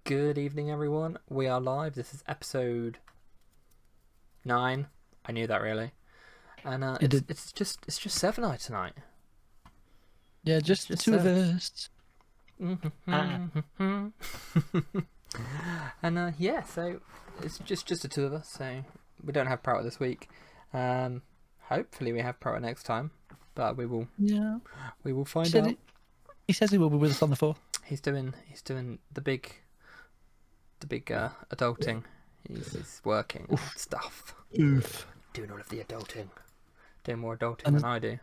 Good evening, everyone. We are live. This is episode 9. I knew that really, and it's just Sev and I tonight. Yeah, just the two of us. And yeah, so it's just the two of us. So we don't have Prouter this week. Hopefully we have Prouter next time, but we will. Yeah, we will find out. He says he will be with us on the 4th. He's doing the big adulting. He's working and stuff. Oof. Doing all of the adulting. Doing more adulting than I do.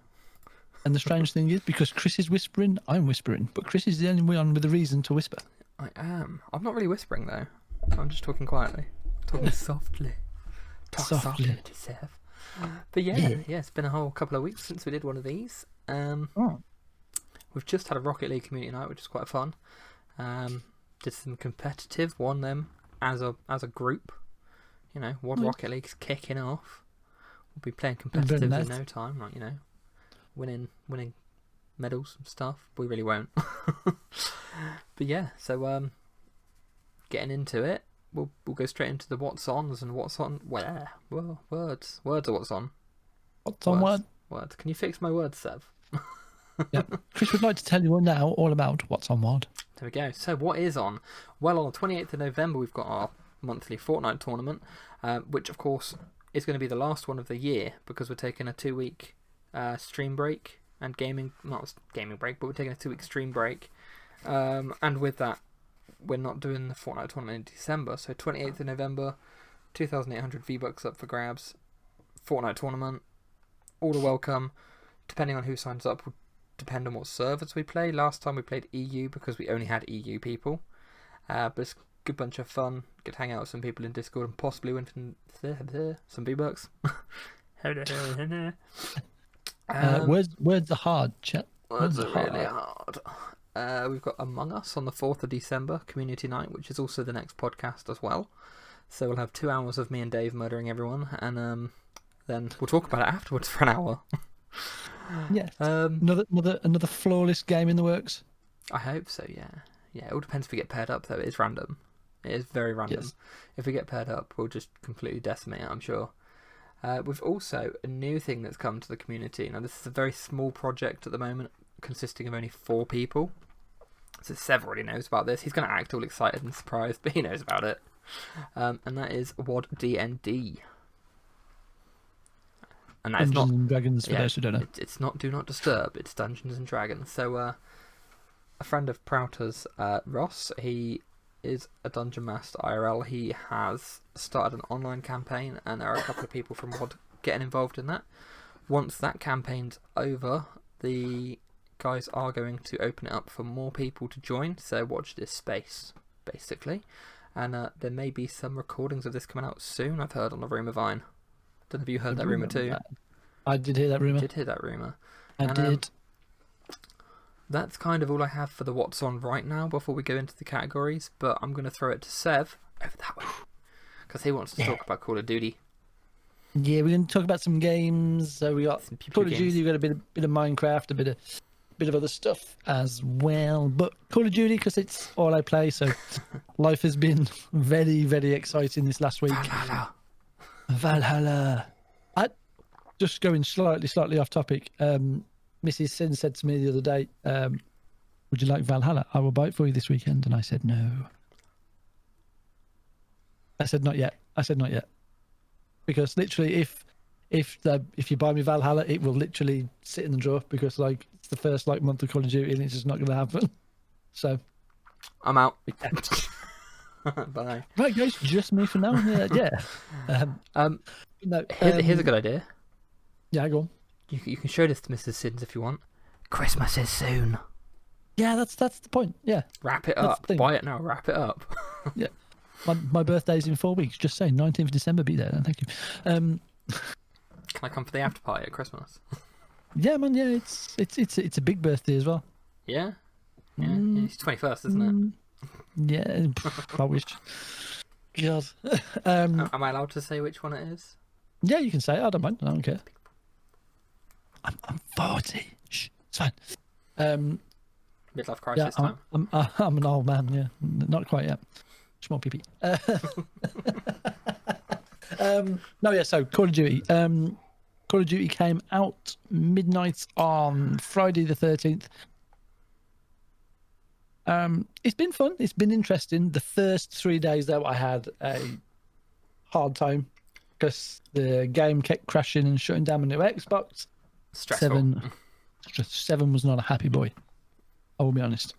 And the strange thing is, because Chris is whispering, I'm whispering. But Chris is the only one with a reason to whisper. I am. I'm not really whispering though. I'm just talking quietly. Talking softly. Talk softly to Sev. But yeah, it's been a whole couple of weeks since we did one of these. We've just had a Rocket League community night, which is quite fun. Did some competitive, won them as a group. You know, WAD Rocket League's kicking off. We'll be playing competitive in no time, like, you know, winning medals and stuff. We really won't. But yeah, so getting into it, we'll go straight into the what's ons and what's on where. Well, words or what's on. What's on word? Words. Can you fix my words, Sev? Yep. Chris would like to tell you now all about what's on WAD. There we go. So what is on? Well, on the 28th of November, we've got our monthly Fortnite tournament, which of course is going to be the last one of the year because we're taking a 2-week stream break and not gaming break, but we're taking a 2-week stream break. And with that, we're not doing the Fortnite tournament in December. So 28th of November, 2,800 V-Bucks up for grabs. Fortnite tournament. All are welcome. Depending on who signs up, will depend on what servers we play. Last time we played EU because we only had EU people. But it's a good bunch of fun. Get to hang out with some people in Discord and possibly win some V-Bucks. Words are hard, chat. Words are really hard. We've got Among Us on the 4th of December, community night, which is also the next podcast as well. So we'll have 2 hours of me and Dave murdering everyone, and then we'll talk about it afterwards for an hour. Yes. Another flawless game in the works. I hope so. Yeah. It all depends if we get paired up, though. It is random. It is very random. Yes. If we get paired up, we'll just completely decimate it, I'm sure. We've also a new thing that's come to the community. Now, this is a very small project at the moment, consisting of only 4 people. So Sev already knows about this. He's going to act all excited and surprised, but he knows about it. And that is WAD D&D. And that's Dungeons and Dragons, for those who don't know. It's not Do Not Disturb, it's Dungeons and Dragons. So, a friend of Prouter's, Ross, he is a Dungeon Master IRL. He has started an online campaign, and there are a couple of people from WAD getting involved in that. Once that campaign's over, the guys are going to open it up for more people to join, so watch this space, basically. And there may be some recordings of this coming out soon, I've heard on the Rumour Vine. Don't know if you heard that rumour too. I did hear that rumour. You did hear that rumour. I did. That's kind of all I have for the what's on right now before we go into the categories, but I'm going to throw it to Sev over that way because he wants to talk about Call of Duty. Yeah, we're going to talk about some games. So we got Call of Duty, we've got a bit of Minecraft, a bit of other stuff as well. But Call of Duty, because it's all I play, so life has been very, very exciting this last week. Valhalla. Just going slightly off topic. Mrs. Sin said to me the other day, would you like Valhalla? I will buy it for you this weekend. And I said, no. I said, not yet. Because literally, if you buy me Valhalla, it will literally sit in the drawer because it's the first month of Call of Duty and it's just not going to happen. So I'm out. Bye. Right, guys, just me for now. Yeah. No. Here's a good idea. Yeah, go on. You can show this to Mrs. Sins if you want. Christmas is soon. Yeah, that's the point. Yeah. Wrap it up. Buy it now. Wrap it up. Yeah. My birthday's in 4 weeks. Just saying, 19th of December. Be there. Thank you. Can I come for the after party at Christmas? Yeah, man. Yeah, it's a big birthday as well. Yeah. It's 21st, isn't it? Yeah. I wish. God. Am I allowed to say which one it is? Yeah, you can say it. I don't mind. I don't care. I'm 40. Shh, it's fine. Midlife crisis time. I'm an old man. Yeah, not quite yet. Small PP. No, yeah. So Call of Duty. Call of Duty came out midnight on Friday the 13th. It's been fun. It's been interesting. The first 3 days, though, I had a hard time because the game kept crashing and shutting down my new Xbox. Stressful. Seven was not a happy boy. I will be honest.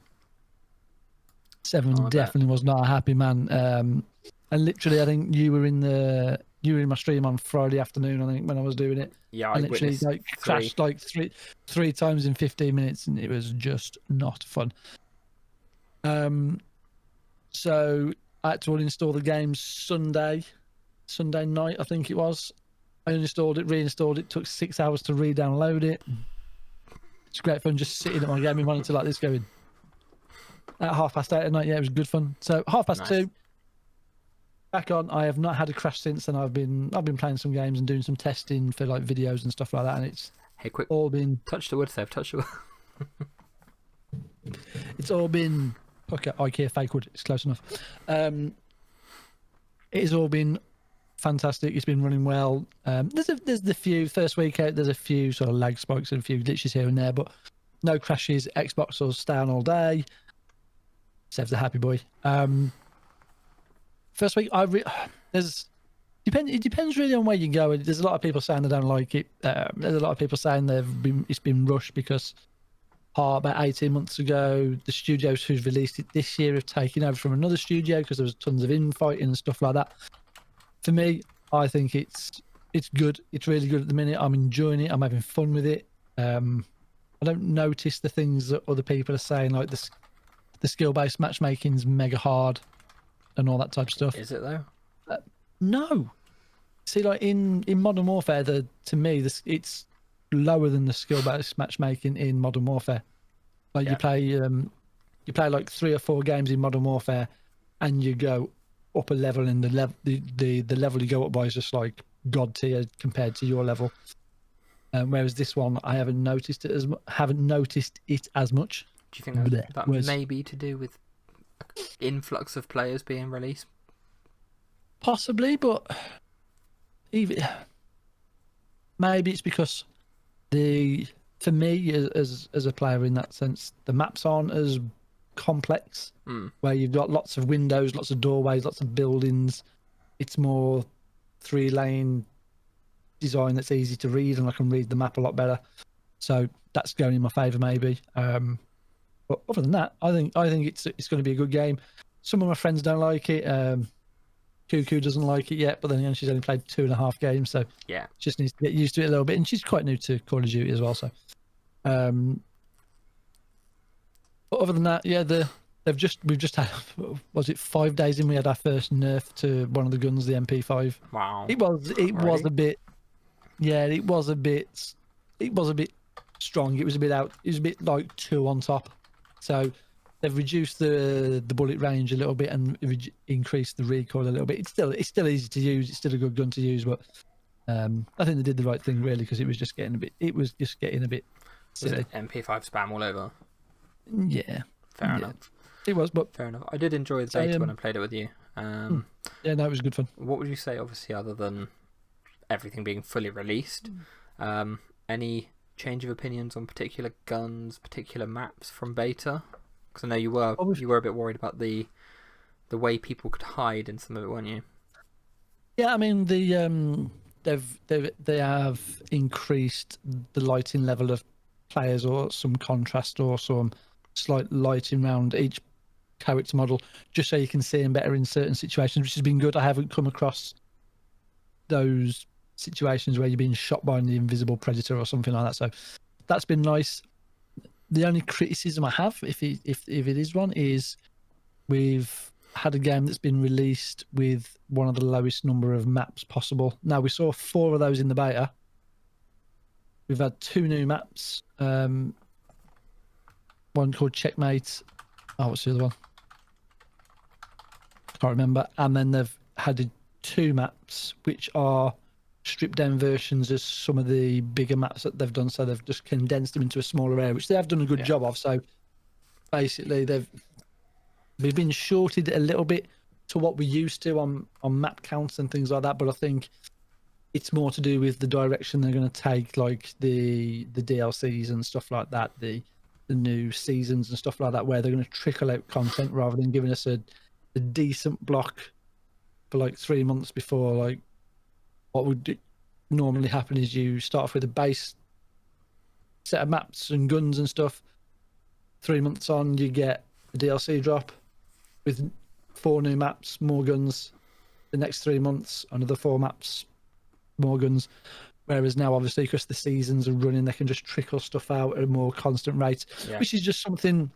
Seven definitely was not a happy man. And literally, I think you were in my stream on Friday afternoon. I think when I was doing it. Yeah, I literally crashed like three times in 15 minutes, and it was just not fun. So I had to uninstall the game Sunday night, I think it was. I uninstalled it, reinstalled it. Took 6 hours to re-download it. It's great fun just sitting at my gaming monitor like this, going at 8:30 at night. Yeah, it was good fun. So 2:30. Back on. I have not had a crash since, and I've been playing some games and doing some testing for like videos and stuff like that, and it's all been touch the wood, Sev. Touch the wood. It's all been okay. IKEA fake wood. It's close enough. It has all been fantastic. It's been running well. There's the few first week out. There's a few sort of lag spikes and a few glitches here and there, but no crashes. Xbox will stay on all day. Sev's a happy boy. First week, it depends really on where you go. There's a lot of people saying they don't like it. There's a lot of people saying it's been rushed because about 18 months ago, the studios who've released it this year have taken over from another studio because there was tons of infighting and stuff like that. For me, I think it's good. It's really good at the minute. I'm enjoying it. I'm having fun with it. I don't notice the things that other people are saying, like the skill-based matchmaking's mega hard and all that type of stuff. Is it though? No. See, like in Modern Warfare, to me, it's lower than the skill-based matchmaking in Modern Warfare. Like you play like 3 or 4 games in Modern Warfare, and you go up a level, and the level you go up by is just like god tier compared to your level. Whereas this one, I haven't noticed it as much. Do you think that may be to do with influx of players being released? Possibly, but maybe it's because for me as a player in that sense, the maps aren't as complex, where you've got lots of windows, lots of doorways, lots of buildings. It's more 3-lane design that's easy to read, and I can read the map a lot better. So that's going in my favour, maybe. But other than that, I think it's going to be a good game. Some of my friends don't like it. Cuckoo doesn't like it yet, but then again, she's only played 2.5 games, so yeah, she just needs to get used to it a little bit. And she's quite new to Call of Duty as well, so. But other than that, yeah, we've just had, was it 5 days in? We had our first nerf to one of the guns, the MP5. Wow. It was a bit, yeah, it was a bit strong. It was a bit like 2 on top. So they've reduced the bullet range a little bit and increased the recoil a little bit. It's still easy to use. It's still a good gun to use, but I think they did the right thing really, because it was just getting a bit silly. Was it MP5 spam all over? Yeah. Fair enough. It was, but fair enough. I did enjoy the beta when I played it with you. Yeah, no, it was good fun. What would you say, obviously, other than everything being fully released? Any change of opinions on particular guns, particular maps from beta? Because I know you were a bit worried about the way people could hide in some of it, weren't you? Yeah, I mean they have increased the lighting level of players, or some contrast, or some slight lighting around each character model, just so you can see them better in certain situations, which has been good. I haven't come across those situations where you're being shot by the invisible predator or something like that, so that's been nice. The only criticism I have, if it is one, is we've had a game that's been released with one of the lowest number of maps possible. Now, we saw 4 of those in the beta. We've had 2 new maps. One called Checkmate. Oh, what's the other one? I can't remember. And then they've had 2 maps which are stripped down versions of some of the bigger maps that they've done, so they've just condensed them into a smaller area, which they have done a good job of. So basically they've been shorted a little bit to what we used to on map counts and things like that. But I think it's more to do with the direction they're going to take, like the DLCs and stuff like that, the new seasons and stuff like that, where they're going to trickle out content rather than giving us a decent block for like 3 months before. Like what would normally happen is you start off with a base set of maps and guns and stuff. 3 months on, you get a DLC drop with 4 new maps, more guns. The next 3 months, another 4 maps, more guns. Whereas now, obviously, because the seasons are running, they can just trickle stuff out at a more constant rate, which is just something.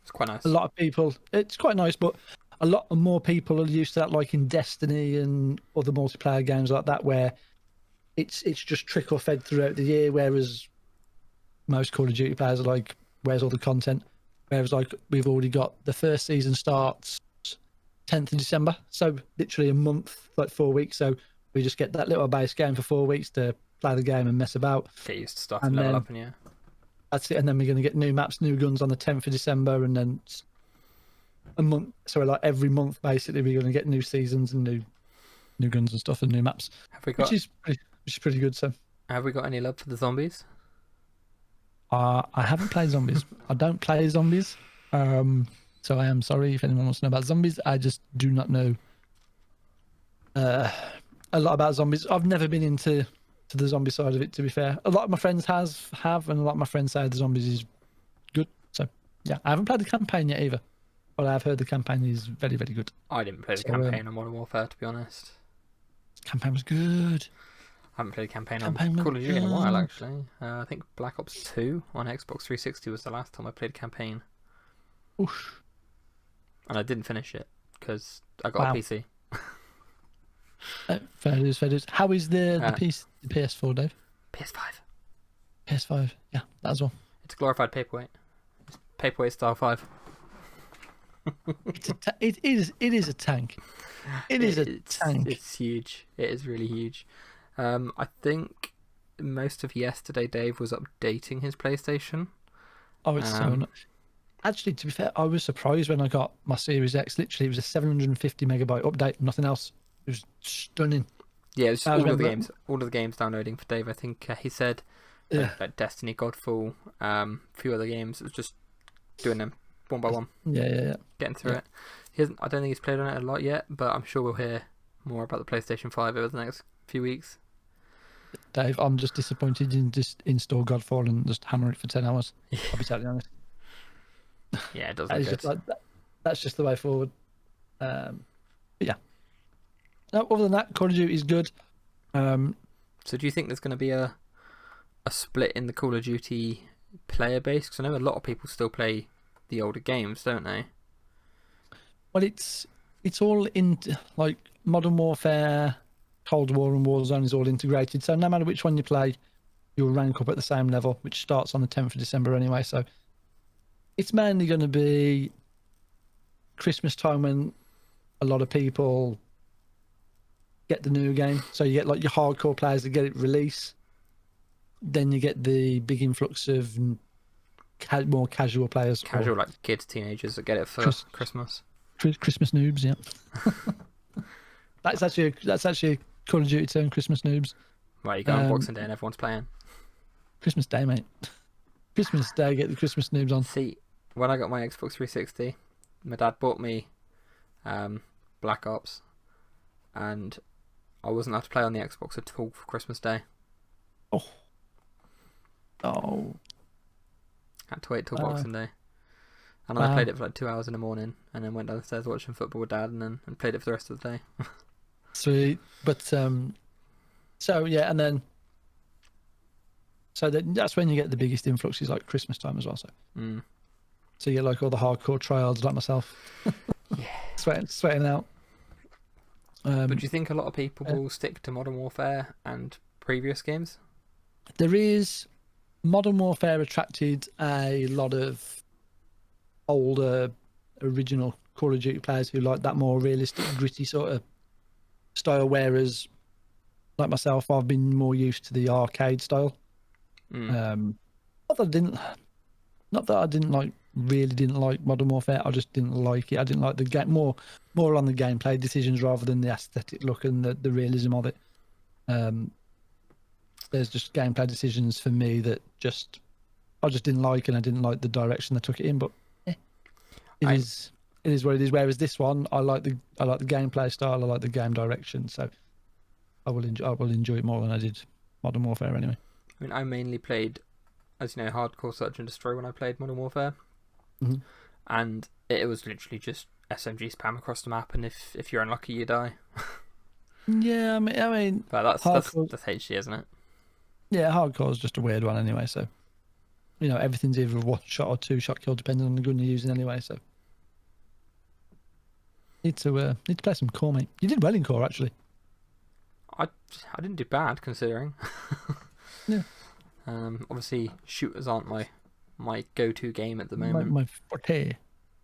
It's quite nice. A lot of people, it's quite nice, but a lot more people are used to that, like in Destiny and other multiplayer games like that, where it's just trickle fed throughout the year. Whereas most Call of Duty players are like, where's all the content? Whereas like we've already got the first season starts 10th of December, so literally a month, like 4 weeks. So we just get that little base game for 4 weeks to play the game and mess about. Get used to stuff and level up, and yeah. That's it. And then we're going to get new maps, new guns on the 10th of December, and then a month. So like every month, basically, we're going to get new seasons and new guns and stuff and new maps. Which is pretty good. So have we got any love for the zombies? I haven't played zombies. I don't play zombies. So I am sorry if anyone wants to know about zombies. I just do not know a lot about zombies. I've never been into the zombie side of it, to be fair. A lot of my friends have, and a lot of my friends say the zombies is good. So yeah, I haven't played the campaign yet either, but I've heard the campaign is very, very good. I didn't play the campaign on Modern Warfare, to be honest. Campaign was good. I haven't played a campaign on Call of Duty in a while, actually. I think Black Ops 2 on Xbox 360 was the last time I played a campaign. Oosh. And I didn't finish it because I got a PC. Fair dues. How is the PS4, Dave? PS5. PS5, yeah, that as well. It's a glorified paperweight. It's paperweight style 5. It is a tank. It is a tank. It's huge. It is really huge. I think most of yesterday Dave was updating his PlayStation. Oh, it's so nice. Actually, to be fair, I was surprised when I got my Series X. Literally, it was a 750 megabyte update, nothing else. It was stunning. Yeah, it was all of the games downloading for Dave. I think he said like Destiny, Godfall, a few other games. It was just doing them one by one. Yeah. Getting through it. I don't think he's played on it a lot yet, but I'm sure we'll hear more about the PlayStation 5 over the next few weeks. Dave, I'm just disappointed you just install Godfall and just hammer it for 10 hours. I'll be totally honest. Yeah, it does look good. That's just the way forward. But yeah. No, other than that, Call of Duty is good. So do you think there's going to be a split in the Call of Duty player base? Because I know a lot of people still play the older games, don't they? Well, it's all in, like, Modern Warfare, Cold War and Warzone is all integrated. So no matter which one you play, you'll rank up at the same level, which starts on the 10th of December anyway. So it's mainly going to be Christmas time when a lot of people get the new game. So you get like your hardcore players that get it release. Then you get the big influx of more casual players. Casual, like kids, teenagers that get it for Christmas. Christmas noobs, yeah. That's actually a Call of Duty term, Christmas noobs. Right, you go on Boxing Day and everyone's playing. Christmas Day, mate. Christmas Day, get the Christmas noobs on. See, when I got my Xbox 360, my dad bought me Black Ops, and I wasn't allowed to play on the Xbox at all for Christmas Day. Oh. Had to wait till Boxing Day. And I played it for like 2 hours in the morning, and then went downstairs watching football with Dad, and played it for the rest of the day. Sweet. But so yeah, and then that's when you get the biggest influxes, like Christmas time as well. So so you get like all the hardcore trials like myself. Yeah. Sweating out. But do you think a lot of people will stick to Modern Warfare and previous games? There is Modern Warfare attracted a lot of older original Call of Duty players who like that more realistic, gritty sort of style, whereas like myself, I've been more used to the arcade style. Not that I didn't like really didn't like Modern Warfare. I just didn't like it. I didn't like the game more on the gameplay decisions rather than the aesthetic look and the realism of it. There's just gameplay decisions for me that I just didn't like, and I didn't like the direction they took it in. But it is what it is. Whereas this one, I like the gameplay style. I like the game direction. So I will enjoy it more than I did Modern Warfare anyway. I mean, I mainly played, as you know, Hardcore Search and Destroy when I played Modern Warfare, and it was literally just SMG spam across the map, and if you're unlucky, you die. Yeah, I mean, but that's HD, isn't it? Yeah, Hardcore is just a weird one anyway. So, you know, everything's either a 1-shot or 2-shot kill depending on the gun you're using anyway. So, need to play some core, mate. You did well in core actually. I didn't do bad considering. Yeah. Obviously, shooters aren't my go-to game at the moment. My forte.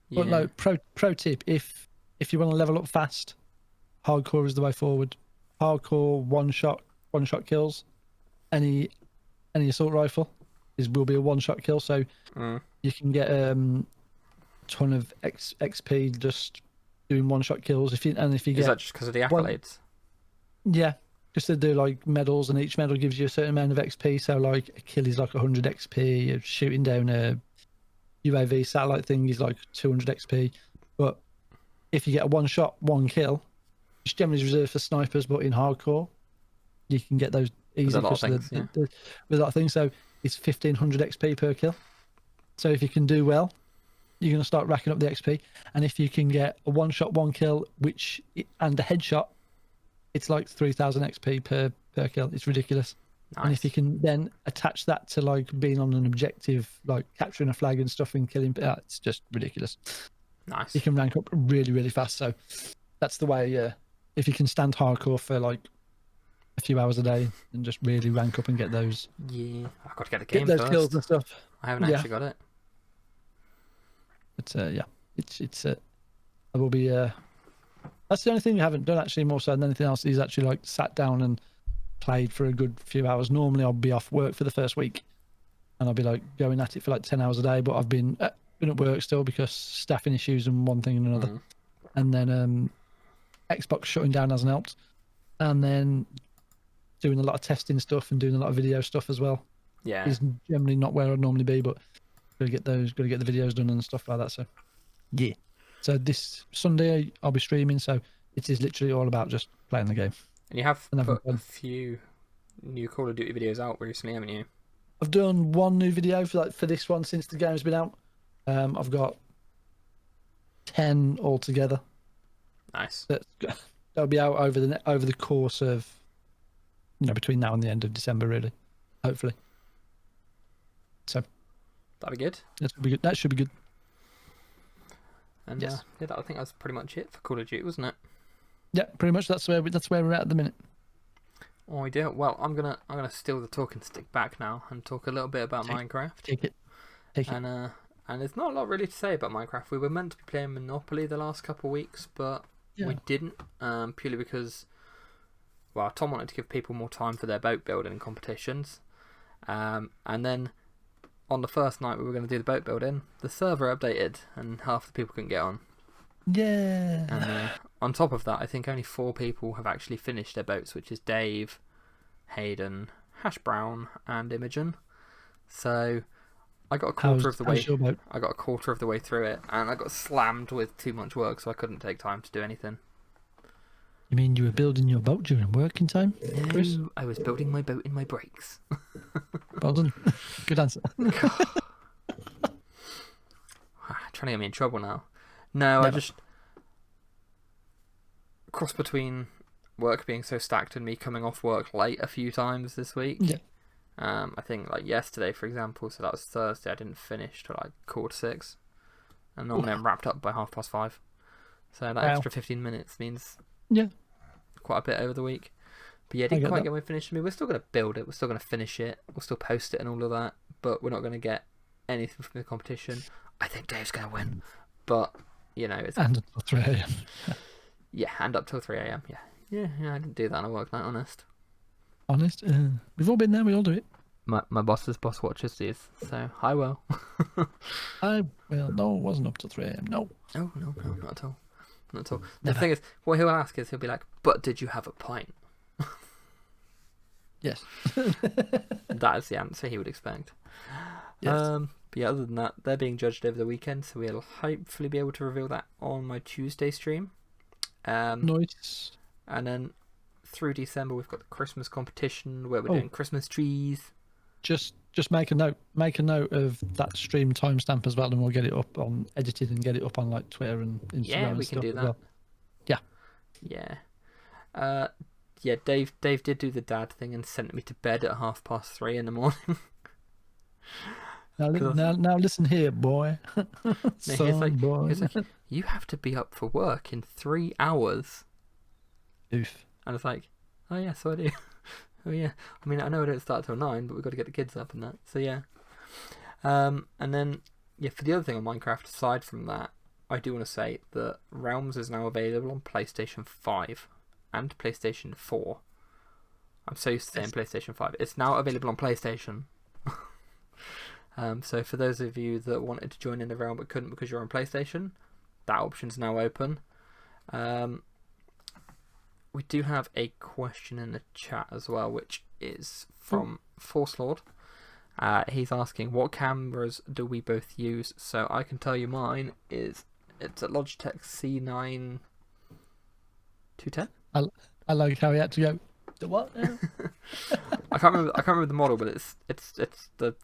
Yeah. But like pro tip, if you want to level up fast, Hardcore is the way forward. Hardcore one shot kills. Any assault rifle will be a 1-shot kill, so you can get a ton of XP just doing 1-shot kills. If you get, is that just because of the accolades? Yeah, just to do like medals, and each medal gives you a certain amount of XP. So like a kill is like 100 XP. Shooting down a UAV satellite thing is like 200 XP. But if you get a 1-shot, 1 kill, which generally is reserved for snipers, but in Hardcore, you can get those easy. With a lot of things, so it's 1500 XP per kill. So if you can do well, you're going to start racking up the XP. And if you can get a 1-shot, 1 kill, and a headshot, it's like 3000 XP per kill. It's ridiculous. Nice. And if you can then attach that to like being on an objective, like capturing a flag and stuff and killing, it's just ridiculous. Nice. You can rank up really, really fast. So that's the way. If you can stand Hardcore for like a few hours a day and just really rank up and get those. Yeah, I've got to get the game those first. Kills and stuff. I haven't actually got it. But it's I will be. That's the only thing we haven't done actually. More so than anything else, is actually like sat down and played for a good few hours. Normally, I'll be off work for the first week, and I'll be like going at it for like 10 hours a day. But I've been at work still because staffing issues and one thing and another, and then Xbox shutting down hasn't helped, and then doing a lot of testing stuff and doing a lot of video stuff as well. Yeah, is generally not where I'd normally be, but got to get the videos done and stuff like that. So yeah. So this Sunday I'll be streaming. So it is literally all about just playing the game. And you have put a few new Call of Duty videos out recently, haven't you? I've done one new video for this one since the game's been out. I've got 10 altogether. Nice. They'll be out over the course of, between now and the end of December, really. Hopefully. So that'll be good. That should be good. And yes. I think that's pretty much it for Call of Duty, wasn't it? Yeah, pretty much. That's where we're at the minute. Oh, dear. Well, I'm gonna steal the talking stick back now and talk a little bit about Minecraft. Take it. And there's not a lot really to say about Minecraft. We were meant to be playing Monopoly the last couple of weeks, but we didn't. Purely because, well, Tom wanted to give people more time for their boat building competitions, and then on the first night we were going to do the boat building, the server updated and half the people couldn't get on. Yeah. And on top of that, I think only 4 people have actually finished their boats, which is Dave, Hayden, Hash Brown, and Imogen. So I got a quarter of the way. I got a quarter of the way through it, and I got slammed with too much work, so I couldn't take time to do anything. You mean you were building your boat during working time, Chris? No, I was building my boat in my breaks. Well done. Good answer. Trying to get me in trouble now. No, never. I just cross between work being so stacked and me coming off work late a few times this week. Yeah. I think like yesterday, for example, so that was Thursday, I didn't finish till like 6:15. And normally I'm wrapped up by 5:30. So that extra 15 minutes means quite a bit over the week. But yeah, didn't quite get my finish. I mean, we're still going to build it, we're still going to finish it, we'll still post it and all of that, but we're not going to get anything from the competition. I think Dave's going to win, but it's... And until 3 a.m. Yeah, and up till 3 a.m. Yeah, I didn't do that on a work night, honest. We've all been there, we all do it. My boss's boss watches these, so I will. No, it wasn't up till 3 a.m. No. Oh, no, not at all. Not at all. Never. The thing is, what he'll ask is, he'll be like, but did you have a pint? Yes. That is the answer he would expect. Yes. But yeah, other than that, they're being judged over the weekend, so we'll hopefully be able to reveal that on my Tuesday stream. Nice. And then through December, we've got the Christmas competition where we're doing Christmas trees. Just make a note. Make a note of that stream timestamp as well, and we'll get it up on edited and get it up on like Twitter and Instagram. Yeah, we can do that. Well. Yeah. Yeah. Yeah, Dave did do the dad thing and sent me to bed at 3:30 in the morning. Now listen here, boy. Boy. He's like, you have to be up for work in 3 hours. Oof. And I was like, oh yeah, so I do. Oh yeah. I mean, I know I don't start till 9, but we've got to get the kids up and that. So yeah. And then, yeah, for the other thing on Minecraft, aside from that, I do want to say that Realms is now available on PlayStation 5 and PlayStation 4. I'm so used to saying PlayStation 5. It's now available on PlayStation. So for those of you that wanted to join in the Realm but couldn't because you're on PlayStation, that option's now open. We do have a question in the chat as well, which is from Force Lord. He's asking, what cameras do we both use? So I can tell you mine is, it's a Logitech C9 210. I like how he had to go. The what now? I can't remember the model, but it's the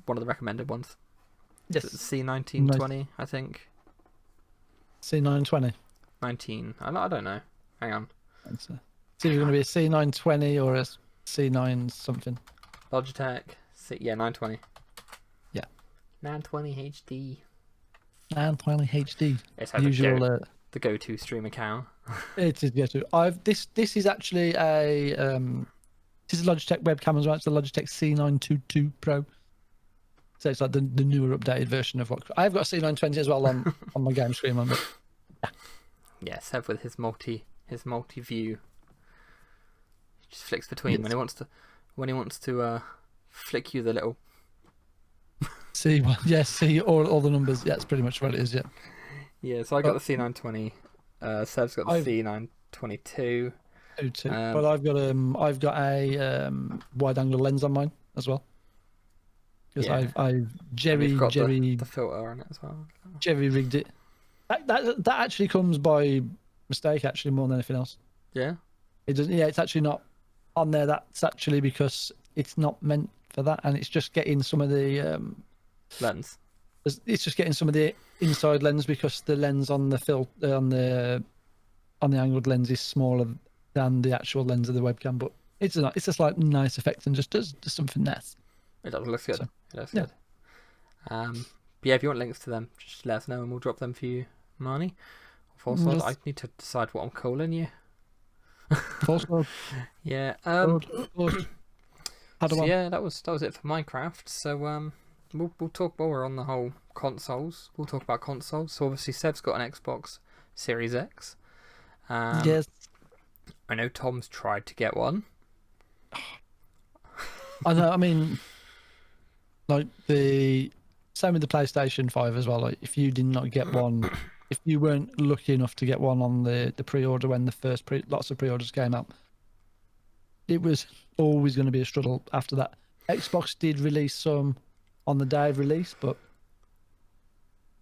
one of the recommended ones. Yes. C1920, nice. I think. C920. 19. I don't know. Hang on. It's either going to be a C920 or a C9 something. Logitech. 920. Yeah. 920 HD. 920 HD. It's usual. The go-to stream account. It is go-to. This is actually a this is a Logitech webcam as well. It's the Logitech C922 Pro. So it's like the newer updated version of what I've got a C920 as well on my game screen on. But yeah, Sev with his multi view. He just flicks between when he wants to flick you the little. See all the numbers. Yeah, it's pretty much what it is. Yeah. Yeah, so I got the C920. Sev's got the C922. But I've got a wide angle lens on mine as well. Because I've jerry the filter on it as well. Jerry rigged it. That actually comes by mistake actually more than anything else. Yeah. It doesn't. Yeah, it's actually not on there. That's actually because it's not meant for that, and it's just getting some of the lens. It's just getting some of the inside lens because the lens on the angled lens is smaller than the actual lens of the webcam. But it's a slight nice effect and just does something nice. It does look good. It looks good. But yeah, if you want links to them, just let us know and we'll drop them for you, Marnie. I need to decide what I'm calling you. False Lord. Yeah. Lord. Yeah, that was it for Minecraft. So we'll talk while we're on the whole consoles. We'll talk about consoles. So obviously Sev's got an Xbox Series X. Yes. I know Tom's tried to get one. I know. I mean, like the same with the PlayStation 5 as well. Like if you did not get one, if you weren't lucky enough to get one on the pre-order when the first lots of pre-orders came out, it was always going to be a struggle after that. Xbox did release some on the day of release, but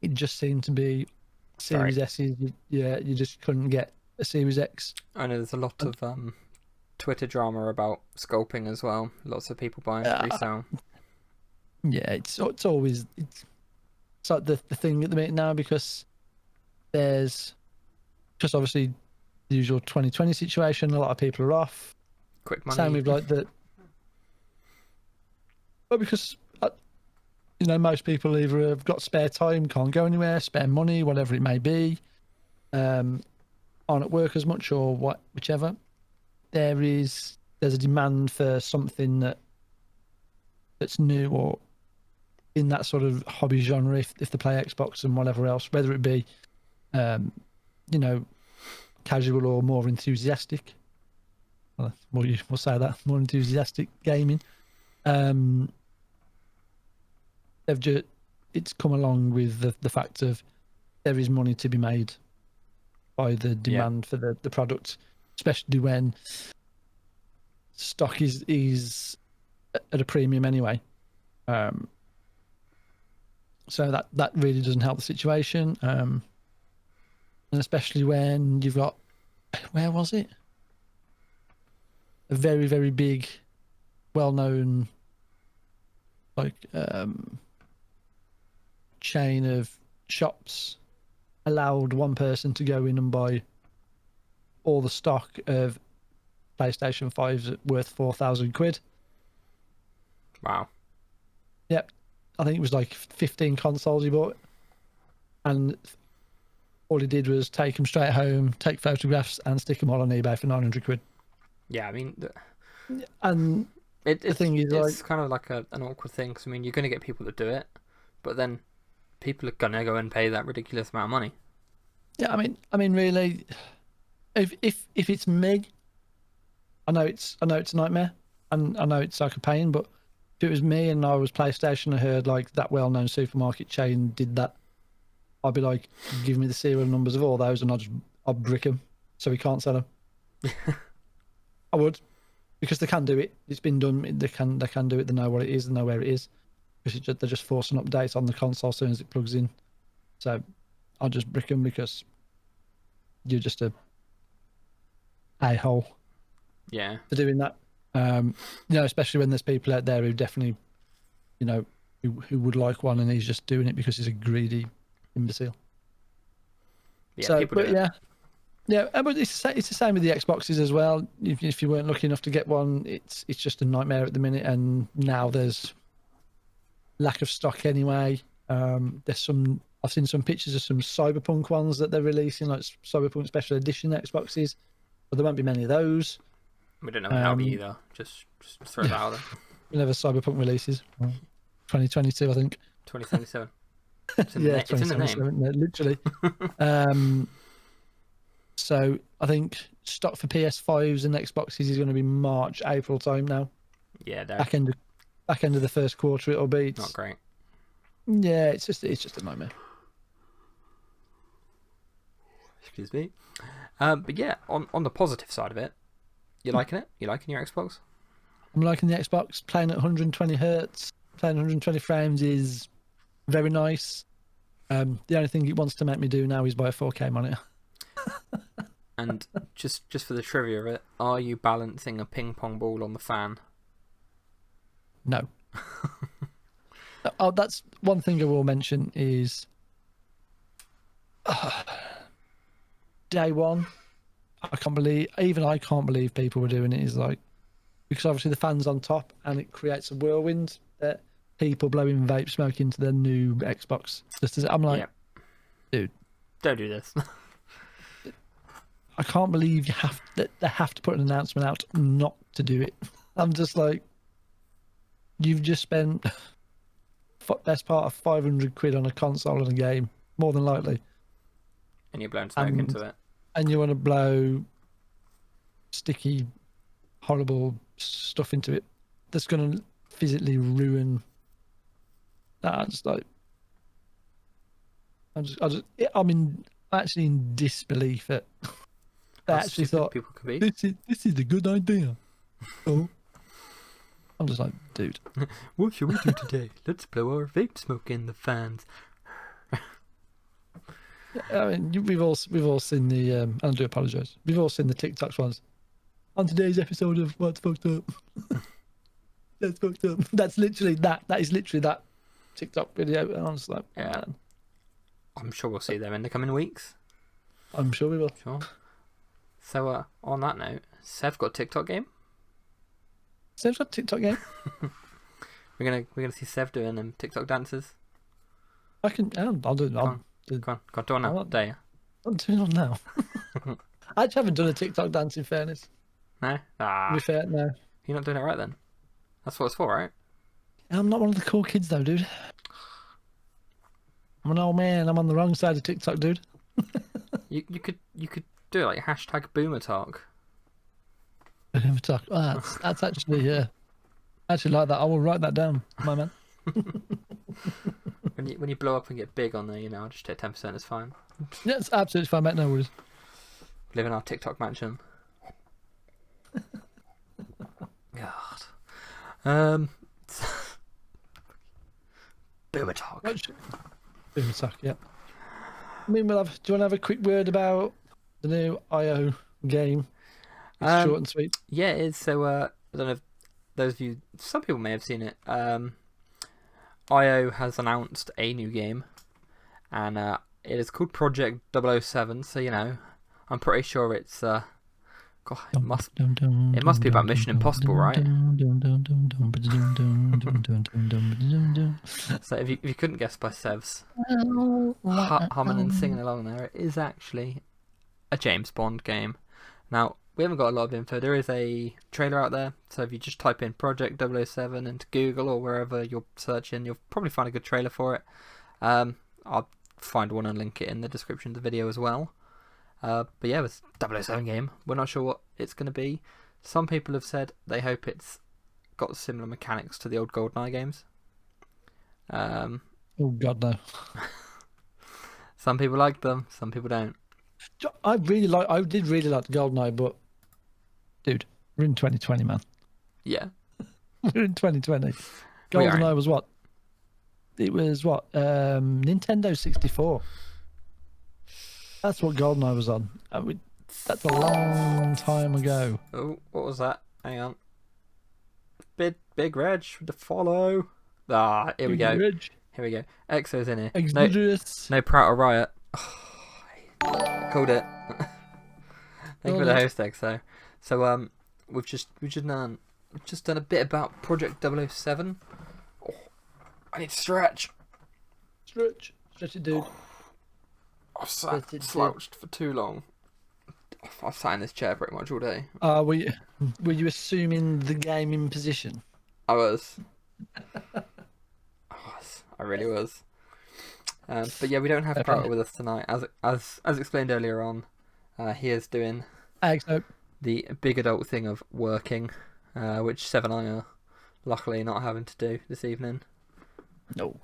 it just seemed to be Series S's. You just couldn't get a Series X. I know there's a lot of Twitter drama about scalping as well. Lots of people buying for resale. Yeah, it's always like the thing at the minute now because there's just obviously the usual 2020 situation. A lot of people are off. Quick money. Same with like the. But because most people either have got spare time, can't go anywhere, spare money, whatever it may be, aren't at work as much or whichever. There's a demand for something that's new or in that sort of hobby genre if they play Xbox and whatever else, whether it be casual or more enthusiastic. We'll say that, more enthusiastic gaming. it's come along with the fact of there is money to be made by the demand for the product, especially when stock is at a premium anyway. So that really doesn't help the situation. And especially when you've got, where was it? A very, very big, well-known chain of shops allowed one person to go in and buy all the stock of PlayStation 5s worth 4,000 quid. Wow. Yep. I think it was like 15 consoles he bought. And all he did was take them straight home, take photographs, and stick them all on eBay for 900 quid. Yeah, I mean... And the thing is, it's kind of like an awkward thing, because, I mean, you're going to get people that do it, but then people are going to go and pay that ridiculous amount of money. Yeah, I mean, really, if it's me, I know it's a nightmare, and I know it's like a pain, but if it was me and I was PlayStation, I heard like that well-known supermarket chain did that, I'd be like, give me the serial numbers of all those, and I'd brick them so we can't sell them. I would, because they can do it. It's been done. They can do it. They know what it is. They know where it is. Because they're just forcing updates on the console as soon as it plugs in. So I'll just brick them because you're just a-hole. Yeah. For doing that. Especially when there's people out there who definitely, who would like one, and he's just doing it because he's a greedy imbecile. Yeah, so, people do it. Yeah, but it's the same with the Xboxes as well. If you weren't lucky enough to get one, it's just a nightmare at the minute, and now there's lack of stock anyway. I've seen some pictures of some Cyberpunk ones that they're releasing, like Cyberpunk Special Edition Xboxes, but there won't be many of those. We don't know when that'll be either. Just throw that out there. Whenever Cyberpunk releases, 2022, I think. 2077. It's in the name. Literally. So I think stock for PS5s and Xboxes is going to be March, April time now. Yeah, back end of the first quarter it'll be. Not great. Yeah, it's just a nightmare. Excuse me. But yeah, on the positive side of it, you liking it? You liking your Xbox? I'm liking the Xbox. Playing at 120 hertz, playing 120 frames is very nice. The only thing it wants to make me do now is buy a 4K monitor. And just for the trivia of it, are you balancing a ping pong ball on the fan? No. Oh, that's one thing I will mention is day one. I can't believe people were doing it. Is like, because obviously the fan's on top and it creates a whirlwind that people blowing vape smoke into their new Xbox. I'm like, dude, don't do this. I can't believe they have to put an announcement out not to do it. I'm just like, you've just spent best part of 500 quid on a console and a game, more than likely. And you're blowing smoke into it. And you want to blow sticky, horrible stuff into it that's going to physically ruin. I'm actually in disbelief at. They actually thought people could be. This is a good idea. Oh, I'm just like, dude. What should we do today? Let's blow our vape smoke in the fans. I mean, we've all seen the. I do apologise. We've all seen the TikToks ones. On today's episode of What's Fucked Up. That's fucked up. That's literally that. That is literally that TikTok video. And I'm just like, man. I'm sure we'll see them in the coming weeks. I'm sure we will. Sure. So, on that note, Sev got a TikTok game? Sev's got a TikTok game? We're gonna see Sev doing TikTok dances. I'll do it. Go on, do it now. Dare you? I'm doing it now. I actually haven't done a TikTok dance, in fairness. No? To be fair, no. You're not doing it right then? That's what it's for, right? I'm not one of the cool kids though, dude. I'm an old man. I'm on the wrong side of TikTok, dude. You could do it like hashtag boomer talk. Boomer talk. Oh, that's actually I actually like that. I will write that down, my man. when you blow up and get big on there, I'll just take 10%. It's fine. Yeah, it's absolutely fine, mate. No worries. Live in our TikTok mansion. God. Boomer talk. Boomer talk. Yeah. I mean, do you want to have a quick word about the new IO game? It's short and sweet. Yeah, it is. So I don't know if those of you, some people may have seen it. IO has announced a new game, and it is called Project 007. So I'm pretty sure it's God, it must be about Mission Impossible, right? So if you couldn't guess by Sev's humming and singing along there, it is actually a James Bond game. Now, we haven't got a lot of info. There is a trailer out there, so if you just type in Project 007 into Google or wherever you're searching, you'll probably find a good trailer for it. I'll find one and link it in the description of the video as well. But yeah, it's a 007 game. We're not sure what it's going to be. Some people have said they hope it's got similar mechanics to the old GoldenEye games. Oh God, no. Some people like them, some people don't. I did really like the GoldenEye, but dude, we're in 2020, man. Yeah. We're in 2020. GoldenEye was what? It was what? Nintendo 64. That's what GoldenEye was on. That's a long time ago. Oh, what was that? Hang on. Big Reg with the follow. Ah, here we go. Reg. Here we go. Exo's in here. Exodus. No Prout or Riot. Called it. Thank you for the host, Exo. So we've just done a bit about Project 007. Oh, I need to stretch. Stretch it, dude. I've slouched for too long. I've sat in this chair pretty much all day. Were you assuming the gaming position? I was. I really was. But yeah, we don't have Prater with us tonight. As explained earlier on, he is doing the big adult thing of working, which Sev and I are luckily not having to do this evening. No.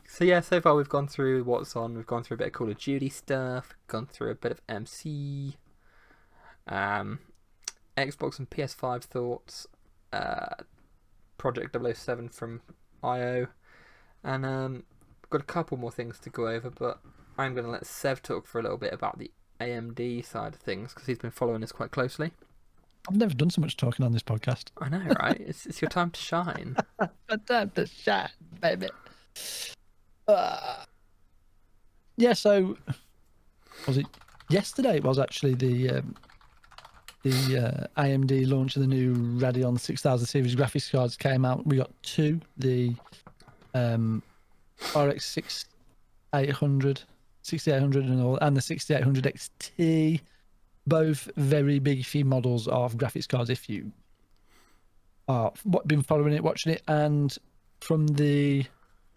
So yeah, so far we've gone through what's on. We've gone through a bit of Call of Duty stuff. Gone through a bit of MC. Xbox and PS5 thoughts. Project 007 from IO, and we've got a couple more things to go over, but I'm going to let Sev talk for a little bit about the AMD side of things because he's been following this quite closely. I've never done so much talking on this podcast. I know, right? It's your time to shine. My time to shine, baby. Yeah, so was it yesterday? It was actually the AMD launch of the new Radeon 6000 series graphics cards came out. We got two, the RX 6800 and the 6800 XT, both very beefy models of graphics cards if you are been following it, watching it. And from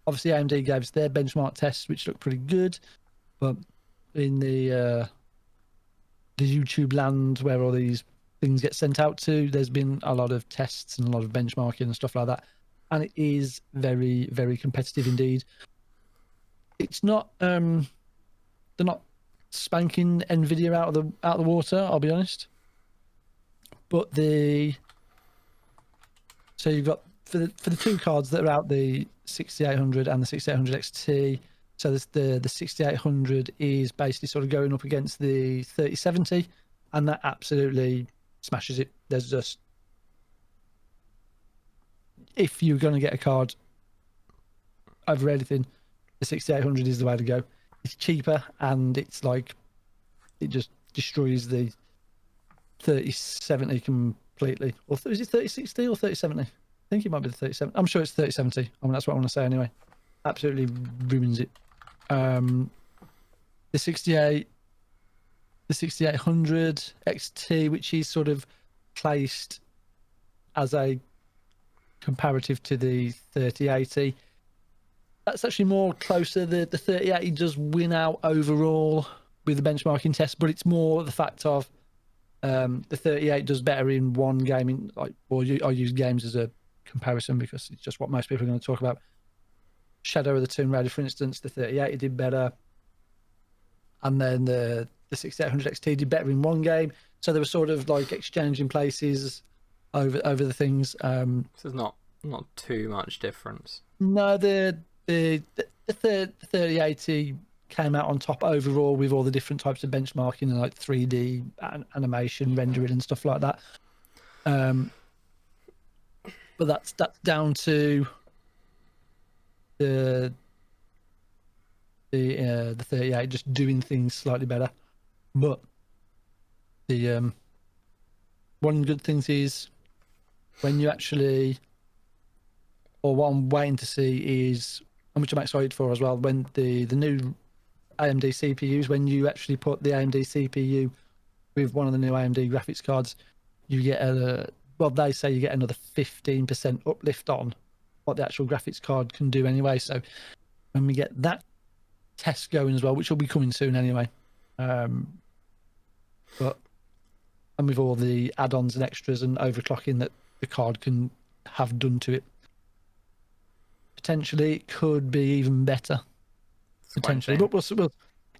obviously AMD gave us their benchmark tests, which looked pretty good, but in the YouTube land where all these things get sent out to, there's been a lot of tests and a lot of benchmarking and stuff like that, and it is very, very competitive indeed. It's not they're not spanking Nvidia out of the water, I'll be honest, but so you've got for the two cards that are out, the 6800 and the 6800 XT. So the 6800 is basically sort of going up against the 3070, and that absolutely smashes it. There's just, if you're going to get a card over anything, the 6800 is the way to go. It's cheaper, and it's like, it just destroys the 3070 completely. Or is it 3060 or 3070? I think it might be the 3070. I'm sure it's 3070. I mean, that's what I want to say anyway. Absolutely ruins it. The 6800 XT, which is sort of placed as a comparative to the 3080, that's actually more closer. The 3080 does win out overall with the benchmarking test, but it's more the fact of the 38 does better in one game. I use games as a comparison because it's just what most people are going to talk about. Shadow of the Tomb Raider, for instance, the 3080 did better, and then the 6800 XT did better in one game. So they were sort of like exchanging places over the things. So there's not too much difference. No, the 3080 came out on top overall with all the different types of benchmarking and like 3D animation rendering and stuff like that. But that's down to the 38 just doing things slightly better. But the one of the good things is when you actually, or what I'm waiting to see is, and which I'm excited for as well, when the new AMD CPUs, when you actually put the AMD CPU with one of the new AMD graphics cards, you get they say you get another 15% uplift on what the actual graphics card can do anyway. So when we get that test going as well, which will be coming soon anyway, and with all the add-ons and extras and overclocking that the card can have done to it, potentially it could be even better. Potentially, but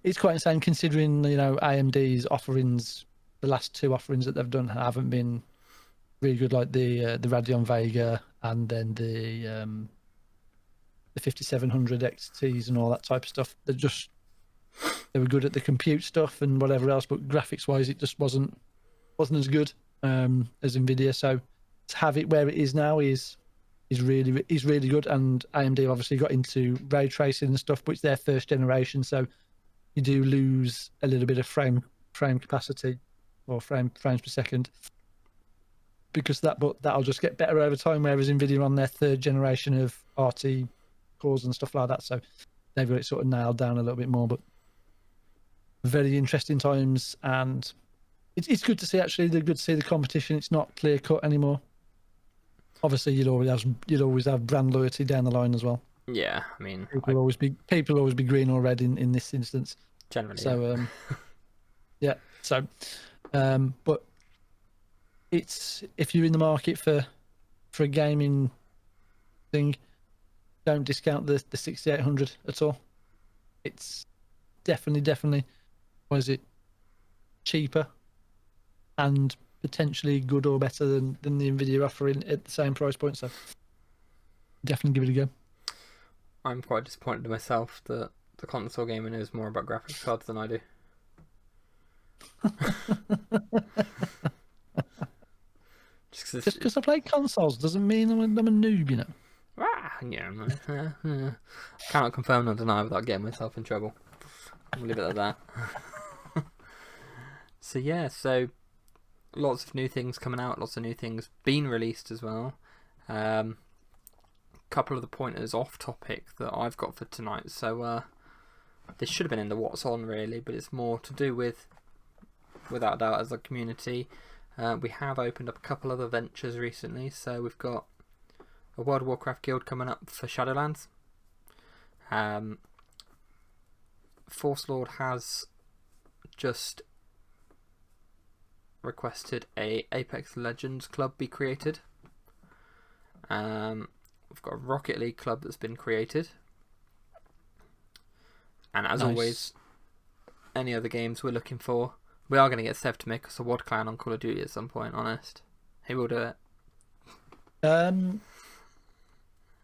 it's quite insane considering AMD's offerings. The last two offerings that they've done haven't been really good, like the Radeon Vega and then the 5700 XTs and all that type of stuff. They were good at the compute stuff and whatever else, but graphics wise, it just wasn't as good as Nvidia. So to have it where it is now is really good. And AMD have obviously got into ray tracing and stuff, which is their first generation. So you do lose a little bit of frame capacity or frames per second because but that'll just get better over time. Whereas Nvidia on their third generation of RT cores and stuff like that, so they've got it sort of nailed down a little bit more. But very interesting times, and it's good to see. Actually, they're good to see the competition. It's not clear cut anymore. Obviously, you'd always have brand loyalty down the line as well. Yeah, I mean, people always be green or red in this instance. Generally, so yeah. So, but it's, if you're in the market for a gaming thing, don't discount the 6800 at all. It's definitely, what is it, cheaper and potentially good or better than the Nvidia offering at the same price point. So definitely give it a go. I'm quite disappointed in myself that the console gamer knows more about graphics cards than I do. Just because I play consoles doesn't mean I'm a noob, you know. Yeah. Cannot confirm nor deny without getting myself in trouble. We'll leave it at that. So lots of new things coming out, lots of new things being released as well. Couple of the pointers off topic that I've got for tonight. So this should have been in the what's on really, but it's more to do with, without doubt, as a community. We have opened up a couple other ventures recently. So we've got a World of Warcraft guild coming up for Shadowlands. Force Lord has just requested a Apex Legends club be created. We've got a Rocket League club that's been created. And as always, any other games we're looking for, we are going to get Sev to make us a WAD clan on Call of Duty at some point, honest. He will do it. I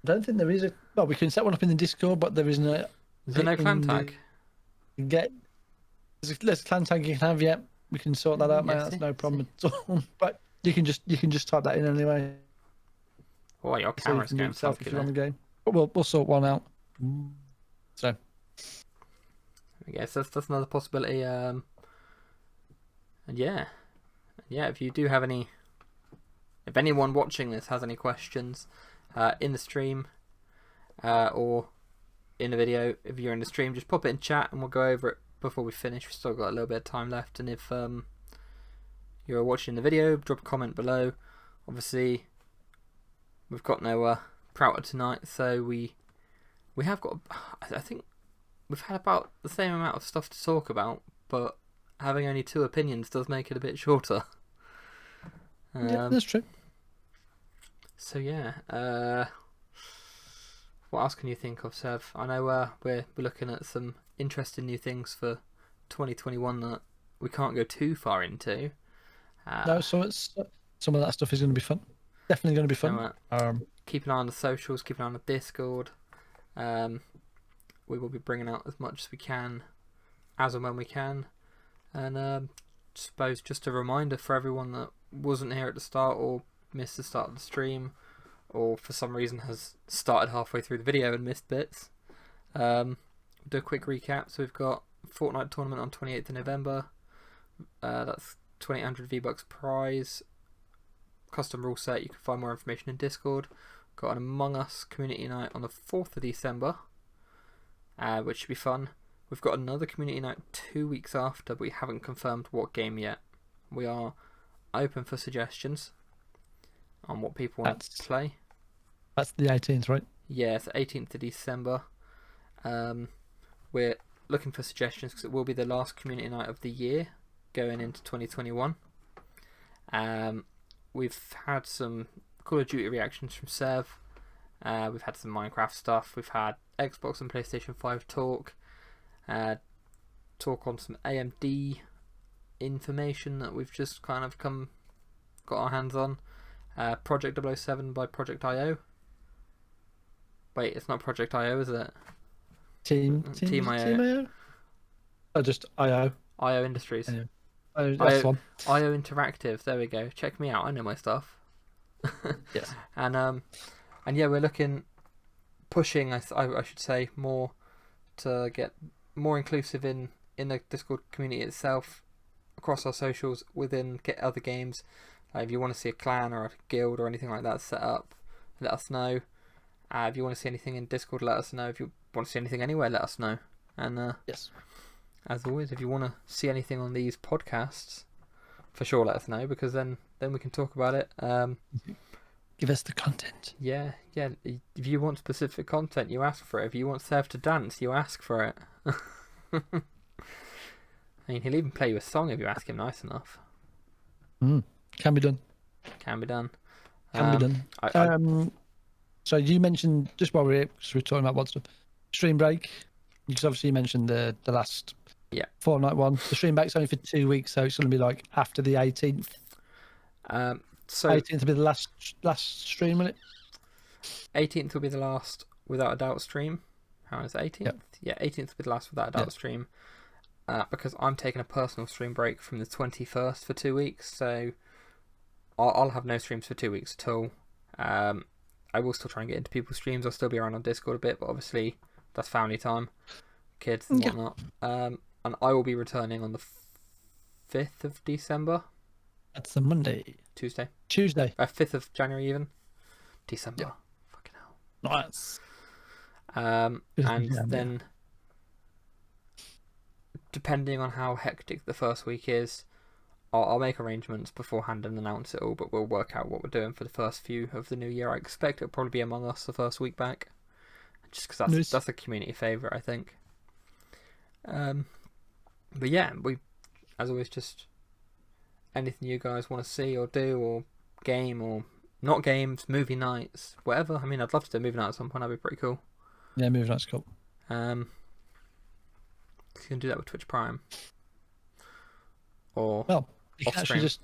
don't think there is a... Well, we can set one up in the Discord, but there isn't a... Is there no clan tag? There's a clan tag you can have, yeah. We can sort that out, mate. That's no problem at all. But you can just type that in anyway. Oh, your camera's going if you're on the game. But we'll sort one out. So I guess that's another possibility. And yeah, if you do have any, if anyone watching this has any questions in the stream or in the video, if you're in the stream, just pop it in chat and we'll go over it before we finish. We've still got a little bit of time left, and if you're watching the video, drop a comment below. Obviously, we've got no Prouter tonight, so we have got, I think we've had about the same amount of stuff to talk about, but having only 2 opinions does make it a bit shorter. Yeah, that's true. So yeah, what else can you think of, Sev? I know we're looking at some interesting new things for 2021 that we can't go too far into. No, so some of that stuff is going to be fun. Definitely going to be fun. So, keep an eye on the socials, keep an eye on the Discord. We will be bringing out as much as we can, as and when we can. And suppose just a reminder for everyone that wasn't here at the start or missed the start of the stream, or for some reason has started halfway through the video and missed bits. Do a quick recap. So we've got Fortnite tournament on 28th of November. That's 2800 V-Bucks prize. Custom rule set. You can find more information in Discord. Got an Among Us community night on the 4th of December, which should be fun. We've got another community night 2 weeks after, but we haven't confirmed what game yet. We are open for suggestions on what people want to play. That's the 18th, right? Yeah, it's the 18th of December. We're looking for suggestions because it will be the last community night of the year going into 2021. We've had some Call of Duty reactions from Sev. We've had some Minecraft stuff. We've had Xbox and PlayStation 5 talk. Talk on some AMD information that we've just kind of got our hands on. Project 007 by Project IO. Wait, it's not Project IO, is it? Team IO. Team IO? Oh, just IO. IO Industries. Yeah. Oh, that's one. IO Interactive. There we go. Check me out. I know my stuff. Yes. And yeah, we're pushing. I should say more to get more inclusive in the Discord community itself, across our socials, get other games. If you want to see a clan or a guild or anything like that set up, let us know. If you want to see anything in Discord, let us know. If you want to see anything anywhere, let us know. And yes, as always, if you want to see anything on these podcasts, for sure let us know, because then we can talk about it. Give us the content. Yeah. If you want specific content, you ask for it. If you want Sev to dance, you ask for it. I mean, he'll even play you a song if you ask him nice enough. Can be done. Can be done. So you mentioned, just while we're here, because we're talking about what stuff, stream break. Because obviously you mentioned the last Fortnite one. The stream break's only for 2 weeks, so it's going to be like after the 18th. So 18th will be the last stream, will it? 18th will be the last without a doubt stream. How is it, 18th? Yep. Yeah, 18th will be the last without a doubt stream. Because I'm taking a personal stream break from the 21st for 2 weeks, so I'll have no streams for 2 weeks at all. I will still try and get into people's streams. I'll still be around on Discord a bit, but obviously that's family time, kids and whatnot. And I will be returning on the 5th of December. That's a Monday. Tuesday. 5th of January even. December. Yep. Fucking hell. Nice. And then, depending on how hectic the first week is, I'll make arrangements beforehand and announce it all, but we'll work out what we're doing for the first few of the new year. I expect it'll probably be Among Us the first week back, just because that's a community favourite, I think. But yeah, we, as always, just anything you guys want to see or do, or game or not games, movie nights, whatever. I mean, I'd love to do a movie night at some point. That'd be pretty cool. Yeah, movie night's cool. You can do that with Twitch Prime, or you can actually just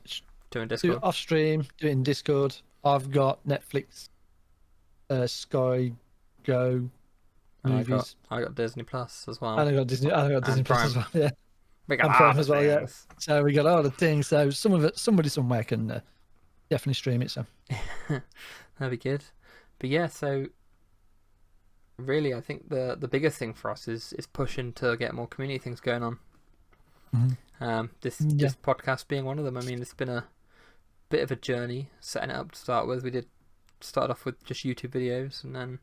do it in Discord. Do it off stream, do it in Discord. I've got Netflix, Sky Go movies. I got Disney Plus as well. And I got Disney Plus as well. Yeah, we got Prime as well. Yeah. So we got all the things. So some of it, somebody somewhere can definitely stream it. So that'd be good. But yeah, so really, I think the biggest thing for us is pushing to get more community things going on. This podcast being one of them. I mean, it's been a bit of a journey setting it up to start with. We did start off with just YouTube videos and then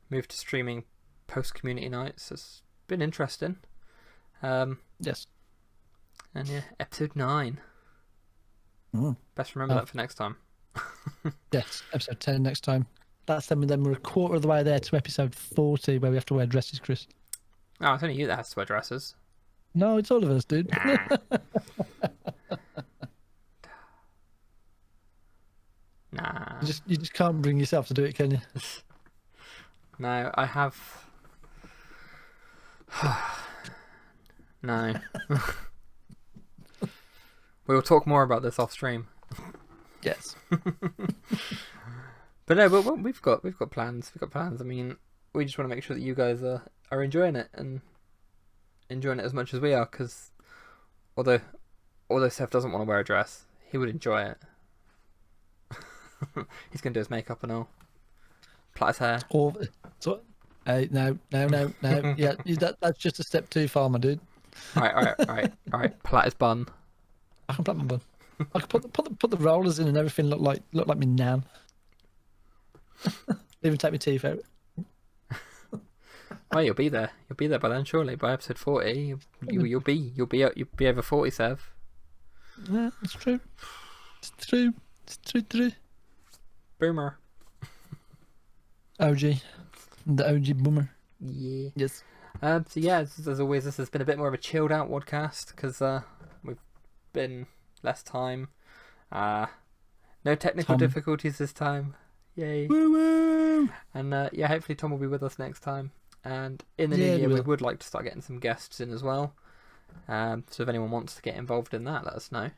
moved to streaming post community nights. It's been interesting. Yes. And yeah, episode 9. Best remember that for next time. Yes, episode 10 next time. That's then we're a quarter of the way there to episode 40, where we have to wear dresses, Chris. Oh, it's only you that has to wear dresses. No, it's all of us, dude. Nah. You just can't bring yourself to do it, can you? No, I have. No. We will talk more about this off stream. Yes. But no, but we've got plans. We've got plans. I mean, we just want to make sure that you guys are enjoying it and enjoying it as much as we are. Because although Seth doesn't want to wear a dress, he would enjoy it. He's gonna do his makeup and all, plait his hair. No. Yeah, that's just a step too far, my dude. All right. Plait his bun. I can plait my bun. I can put the rollers in and everything. Look like me nan. Even take my teeth out. Oh, you'll be there. You'll be there by then, surely. By episode 40, you'll be over 40, Sev. Yeah, it's true. It's true. Boomer. OG. The OG boomer. Yeah. Yes. So yeah, as always, this has been a bit more of a chilled out WADcast because we've been less time. No technical difficulties this time. Yay. Woo-woo! And yeah, hopefully Tom will be with us next time. And in the new year, we would like to start getting some guests in as well. So if anyone wants to get involved in that, let us know.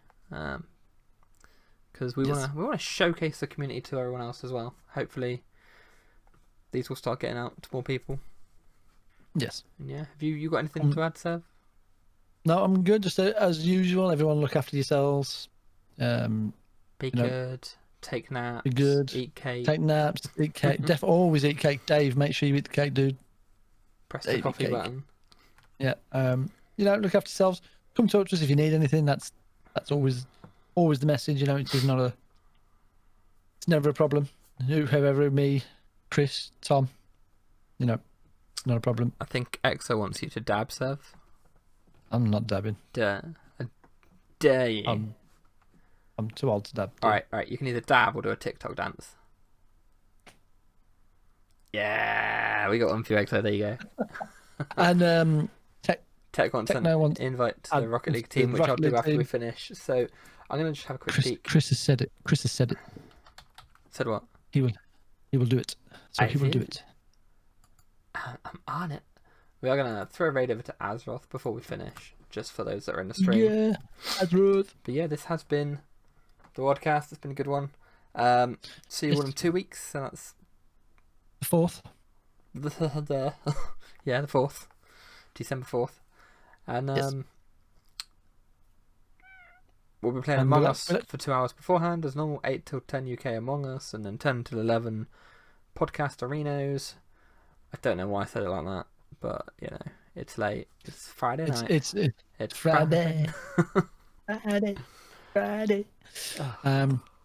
Because we want to showcase the community to everyone else as well. Hopefully, these will start getting out to more people. Yes. And yeah, have you got anything to add, Sev? No, I'm good. Just as usual, everyone look after yourselves. Be good. Take naps. Be good. Eat cake. Take naps. Eat cake. Always eat cake. Dave, make sure you eat the cake, dude. Press the coffee button. Yeah. Look after yourselves. Come talk to us if you need anything. That's always the message. It's never a problem. Whoever, me, Chris, Tom, not a problem. I think Exo wants you to dab, Sev. I'm not dabbing. I dare you. I'm too old to dab. All right. You can either dab or do a TikTok dance. Yeah, we got one for you, Exo. There you go. And Tech wants an invite to the Rocket League team, which I'll do after we finish. So I'm going to just have a quick peek. Chris has said it. Said what? He will do it. So he will do it. I'm on it. We are going to throw a raid over to Azeroth before we finish, just for those that are in the stream. Yeah, Azeroth. But yeah, this has been the WADcast. It's been a good one. See you all in 2 weeks, and that's the 4th. Yeah, the 4th. December 4th. And we'll be playing Among Us for 2 hours beforehand, as normal, 8 till 10 UK Among Us, and then 10 till 11 podcast arenos. I don't know why I said it like that, but it's late. It's Friday night. It's Friday. Friday.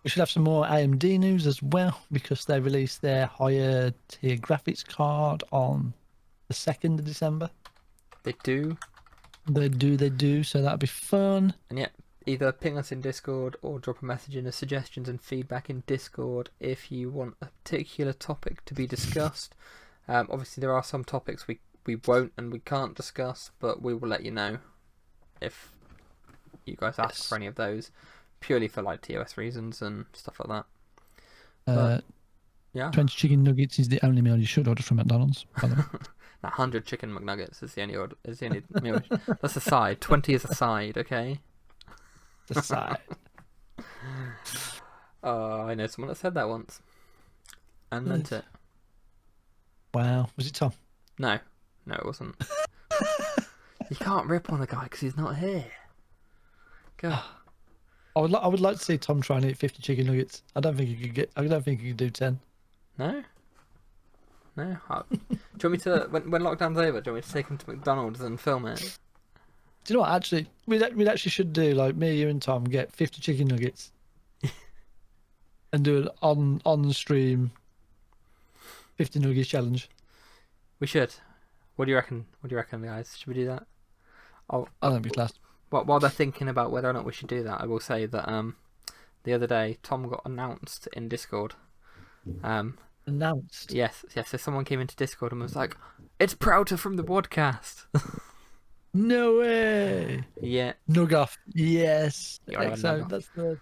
We should have some more AMD news as well, because they released their higher tier graphics card on the 2nd of December. They do. So that'll be fun. And yeah, either ping us in Discord or drop a message in the suggestions and feedback in Discord if you want a particular topic to be discussed. Obviously, there are some topics we won't and we can't discuss, but we will let you know if you guys ask for any of those, purely for like TOS reasons and stuff like that. Yeah. 20 chicken nuggets is the only meal you should order from McDonald's, by the way. 100 chicken McNuggets is the only order. Is the only meal. That's a side. 20 is a side. Okay. The side. Oh, I know someone that said that once, and meant it. Wow. Was it Tom? No, it wasn't. You can't rip on the guy because he's not here. Go. I would like to see Tom try and eat 50 chicken nuggets. I don't think he could do 10. No. Do you want me to, when lockdown's over, do you want me to take him to McDonald's and film it? Do you know what? Actually, we actually should do, like, me, you, and Tom get 50 chicken nuggets and do an on stream 50 nuggets challenge. We should. What do you reckon? Guys? Should we do that? I don't be class. While they're thinking about whether or not we should do that, I will say that the other day Tom got announced in Discord. Announced? Yes. So someone came into Discord and was like, "It's Prouter from the WADcast." No way. Yeah. Nug off. Yes. That's the.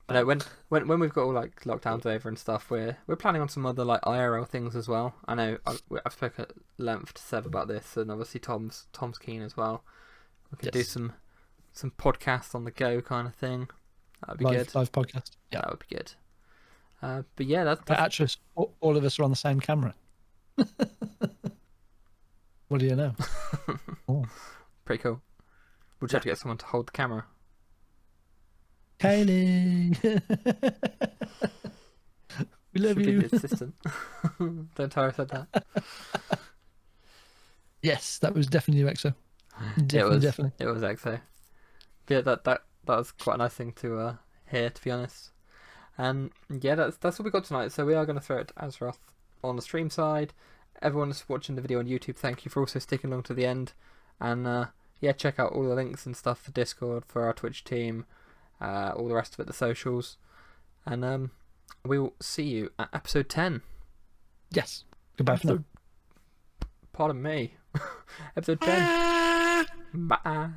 I know when we've got all like lockdowns over and stuff, we're planning on some other like IRL things as well. I know I've spoken at length to Sev about this, and obviously Tom's keen as well. We could do some podcasts on the go kind of thing. That'd be good. Live podcast. Yeah, that would be good. But yeah, that's actually all of us are on the same camera. What do you know? Oh. Pretty cool. We'll just have to get someone to hold the camera. Kylie, we love you. Be the assistant. Don't Tyra said that. Yes, that was definitely Exo. Definitely. It was Exo. Yeah, that was quite a nice thing to hear, to be honest. And yeah, that's what we got tonight. So we are going to throw it to Azeroth on the stream side. Everyone that's watching the video on YouTube, thank you for also sticking along to the end. And yeah, check out all the links and stuff for Discord, for our Twitch team, all the rest of it, the socials. And we will see you at episode 10. Yes. Goodbye for now. Pardon me. Episode 10. Bye.